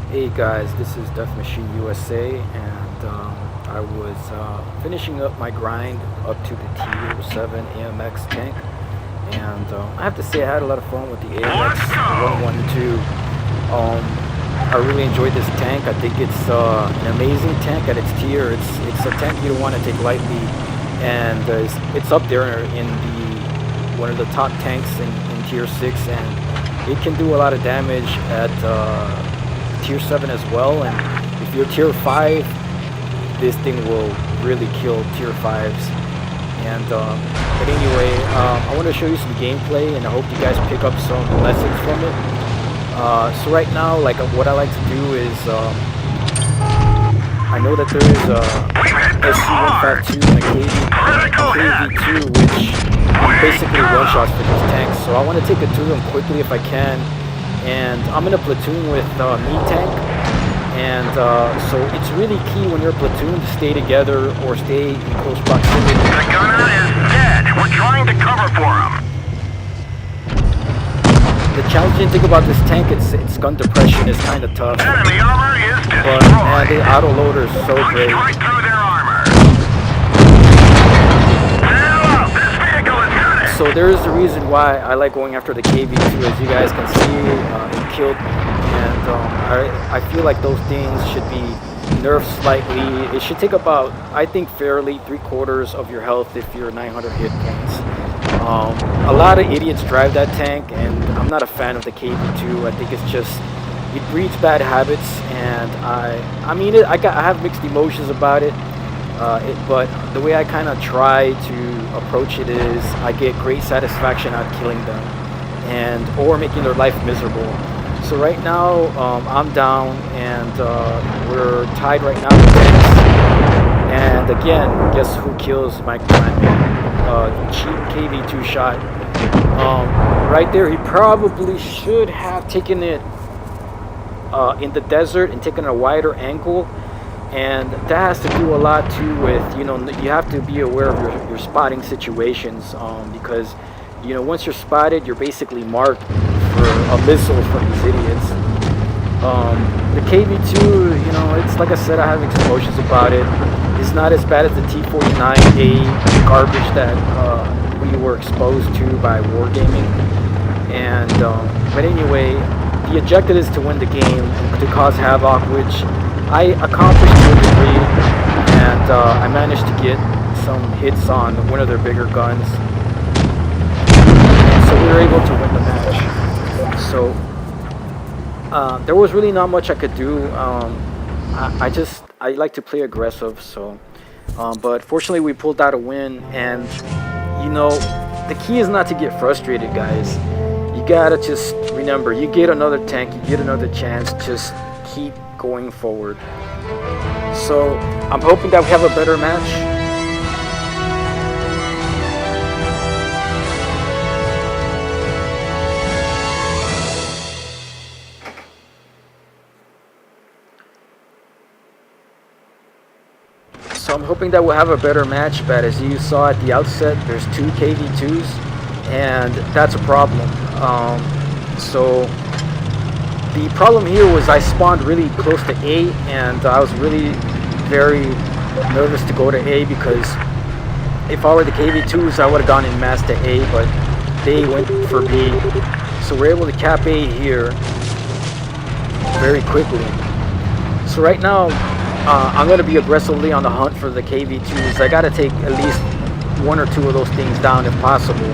Hey guys, this is Death Machine USA, and I was finishing up my grind up to the Tier 7 Amx tank, and I have to say I had a lot of fun with the Amx 112. I really enjoyed this tank. I think it's an amazing tank at its tier. It's a tank you don't want to take lightly, and it's up there in the one of the top tanks in Tier 6, and it can do a lot of damage at Tier 7 as well. And if you're Tier 5, this thing will really kill Tier 5s. And but anyway, I want to show you some gameplay, and I hope you guys pick up some lessons from it. So right now, like what I like to do is, I know that there is a SC-152 and a KV2, which basically one-shots for these tanks. So I want to take it to them quickly if I can. And I'm in a platoon with me tank, and so it's really key when you're a platoon to stay together or stay in close proximity. The gunner is dead. We're trying to cover for him. The challenging thing about this tank, its gun depression is kind of tough. Enemy armor is destroyed. But man, the auto loader is so Punch great. right through their armor. Help! This vehicle is gunning. So there is a reason why I like going after the KV2. As you guys can see, it killed me, and I feel like those things should be nerfed slightly. It should take about, I think, fairly 3/4 of your health if you're 900 hit points. A lot of idiots drive that tank, and I'm not a fan of the KV2. I think it's just, it breeds bad habits, and I mean, I have mixed emotions about it. But the way I kind of try to approach it is I get great satisfaction out killing them or making their life miserable. So right now I'm down, and we're tied right now with tanks. And again, guess who kills my man? Cheap KV2 shot. Right there, he probably should have taken it in the desert and taken a wider angle. And that has to do a lot too with, you have to be aware of your spotting situations, because, once you're spotted, you're basically marked for a missile from these idiots. The KV2, it's like I said, I have mixed emotions about it. It's not as bad as the T49A garbage that we were exposed to by wargaming. And but anyway, the objective is to win the game, to cause havoc, which I accomplished to a degree, and I managed to get some hits on one of their bigger guns, and so we were able to win the match. So there was really not much I could do. I like to play aggressive, so but fortunately we pulled out a win. And the key is not to get frustrated, guys. You gotta just remember, you get another tank, you get another chance, just keep going forward. So I'm hoping that we have a better match. So I'm hoping that we'll have a better match, but as you saw at the outset, there's 2 KV2s, and that's a problem. So the problem here was I spawned really close to A, and I was really very nervous to go to A, because if I were the KV2s, I would have gone in mass to A, but they went for B. So we're able to cap A here very quickly. So right now, I'm going to be aggressively on the hunt for the KV2s. I got to take at least 1 or 2 of those things down if possible.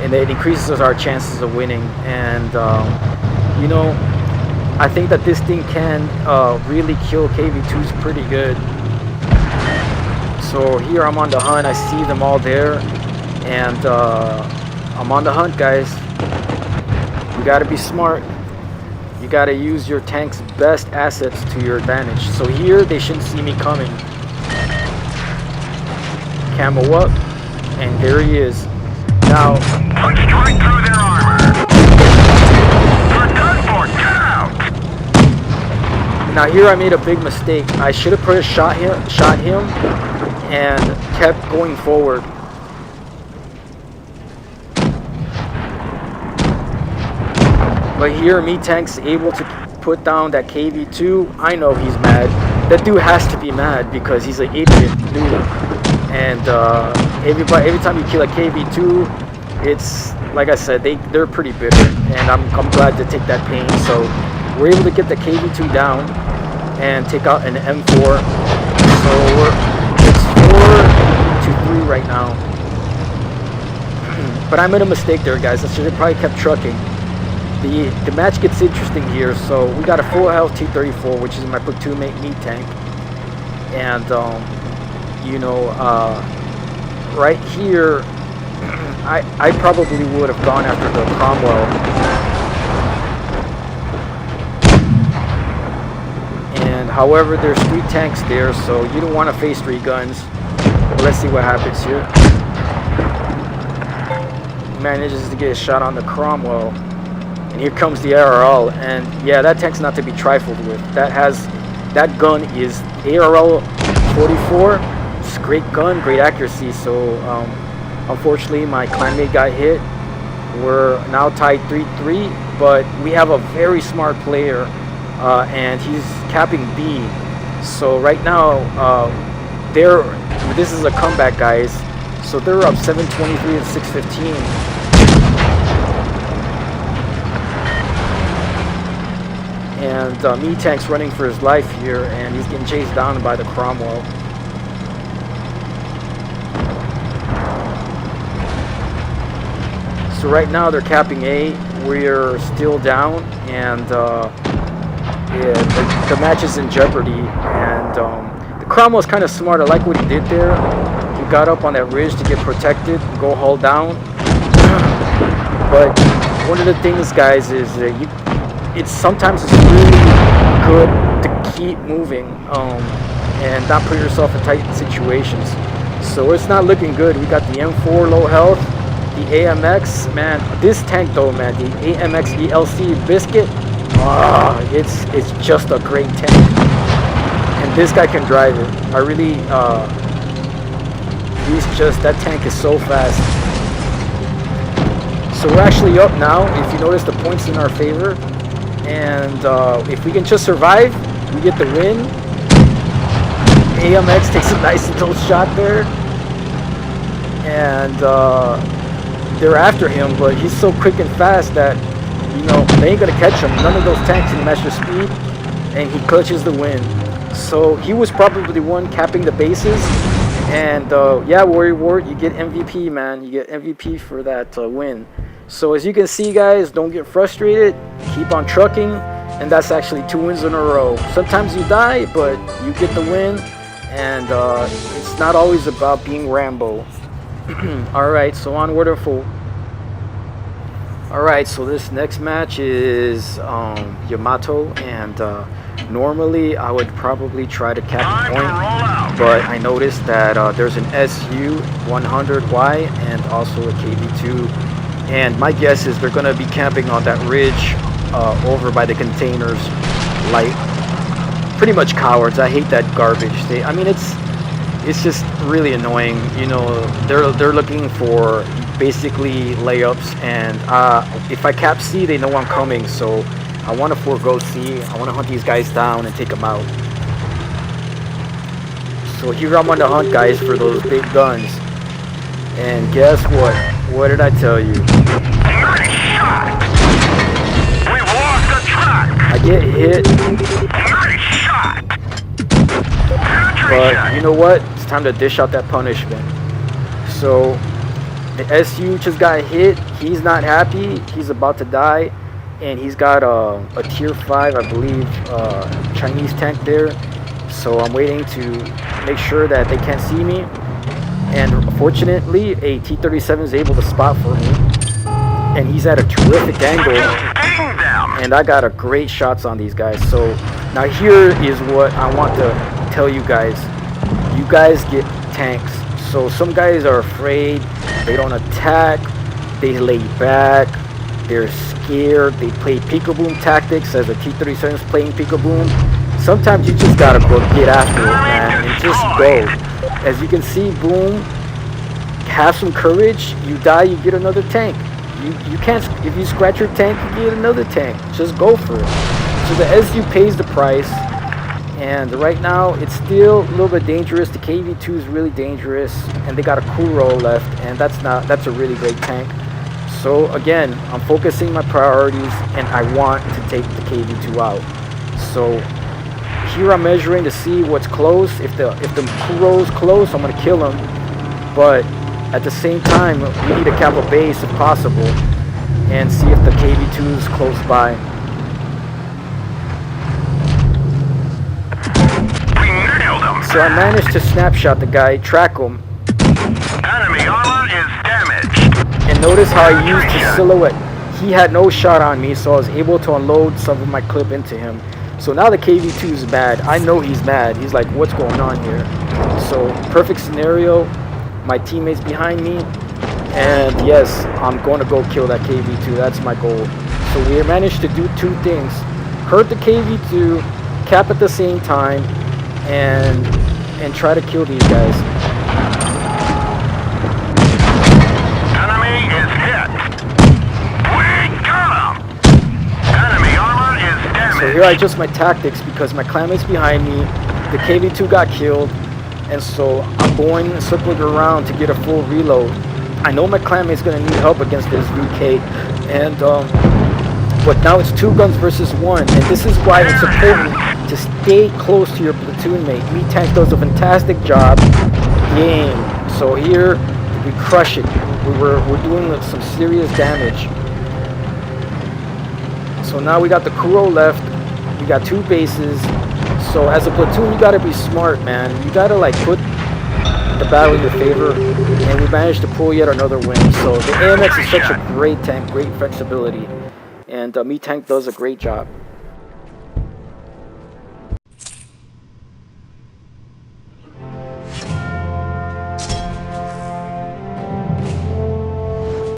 And it increases our chances of winning. And I think that this thing can really kill KV2s pretty good. So here I'm on the hunt. I see them all there, and I'm on the hunt, guys. You got to be smart. You got to use your tank's best assets to your advantage. So here they shouldn't see me coming. Camo up, and there he is. Now, Punched right through their armor. We're done for. Get out. now here I made a big mistake. I should have shot him, and kept going forward. But here, me tank's able to put down that KV2, I know he's mad. That dude has to be mad because he's an idiot dude. And every time you kill a KV2, it's like I said, they're pretty bitter, and I'm glad to take that pain. So we're able to get the KV2 down and take out an M4. So it's 4-3 right now. But I made a mistake there, guys. I should have probably kept trucking. The match gets interesting here. So we got a full health T-34, which is my platoon mate meat tank, and you know, right here, I probably would have gone after the Cromwell. And however, there's 3 tanks there, so you don't want to face 3 guns. But let's see what happens here. Manages to get a shot on the Cromwell, and here comes the ARL. And yeah, that tank's not to be trifled with. That gun is ARL 44. It's a great gun, great accuracy. So unfortunately, my clanmate got hit. We're now tied 3-3, but we have a very smart player, and he's capping B. So right now, this is a comeback, guys. So they're up 723 and 615. And Me Tank's running for his life here, and he's getting chased down by the Cromwell. So right now they're capping A. We're still down, and yeah, the match is in jeopardy. And the Cromwell's kind of smart. I like what he did there. He got up on that ridge to get protected, go hull down. But one of the things, guys, is sometimes it's really good to keep moving and not put yourself in tight situations. So it's not looking good. We got the M4 low health, the AMX, man. This tank though, man, the AMX ELC Biscuit, it's just a great tank. And this guy can drive it. I really, that tank is so fast. So we're actually up now. If you notice, the points in our favor. And if we can just survive, we get the win. AMX takes a nice little shot there. And they're after him, but he's so quick and fast that, you know, they ain't gonna catch him. None of those tanks can match their speed, and he clutches the win. So he was probably the one capping the bases. And yeah, Warrior Ward, you get MVP, man. You get MVP for that win. So as you can see, guys, don't get frustrated. Keep on trucking, and that's actually 2 wins in a row. Sometimes you die, but you get the win, and it's not always about being Rambo. Alright, so onward and forward. Alright, so this next match is Yamato, and normally I would probably try to cap the point, but I noticed that there's an SU-100Y and also a KV2, and my guess is they're going to be camping on that ridge over by the containers, like pretty much cowards. I hate that garbage. I mean, it's just really annoying. You know, they're looking for basically layups, and if I cap C, they know I'm coming, so I want to forego C. I want to hunt these guys down and take them out. So here I'm on the hunt, guys, for those big guns. And guess what? What did I tell you? Nice shot! We lost the track! I get hit. Nice shot! But you know what? It's time to dish out that punishment. So the SU just got hit. He's not happy. He's about to die. And he's got a tier 5, I believe, Chinese tank there. So I'm waiting to make sure that they can't see me. And fortunately, a T-37 is able to spot for me. And he's at a terrific angle. And I got a great shots on these guys. So now here is what I want to tell you guys. You guys get tanks. So some guys are afraid. They don't attack. They lay back. They're scared. They play peekaboom tactics as a T-37 is playing peekaboom. Sometimes you just gotta go get after it, man, and just go. As you can see, boom. Have some courage. You die, you get another tank. You can't. If you scratch your tank, you get another tank. Just go for it. So the SU pays the price, and right now it's still a little bit dangerous. The KV2 is really dangerous, and they got a Kuro left, and that's a really great tank. So again, I'm focusing my priorities, and I want to take the KV2 out. So here I'm measuring to see what's close. If the Kuro's close, I'm gonna kill him. But at the same time, we need to cap a base if possible, and see if the KV2 is close by. So I managed to snapshot the guy, track him. Enemy armor is damaged. And notice how I used his silhouette. He had no shot on me, so I was able to unload some of my clip into him. So now the KV2 is mad. I know he's mad. He's like, what's going on here? So perfect scenario. My teammates behind me. And yes, I'm going to go kill that KV2. That's my goal. So we managed to do two things. Hurt the KV2, cap at the same time, and try to kill these guys. Enemy is hit. We got him. Enemy armor is damaged. So here I adjust my tactics because my clanmate's behind me. The KV2 got killed, and so I'm going circling around to get a full reload. I know my clanmate's gonna need help against this VK, and but now it's 2 guns versus 1, and this is why it's important to stay close to your platoon mate. Me Tank does a fantastic job. Game. So here we crush it. We're doing some serious damage. So now we got the Kuro left. We got 2 bases. So as a platoon, you gotta be smart, man. You gotta like put the battle in your favor, and we managed to pull yet another win. So the Amx is such a great tank, great flexibility, and Me Tank does a great job.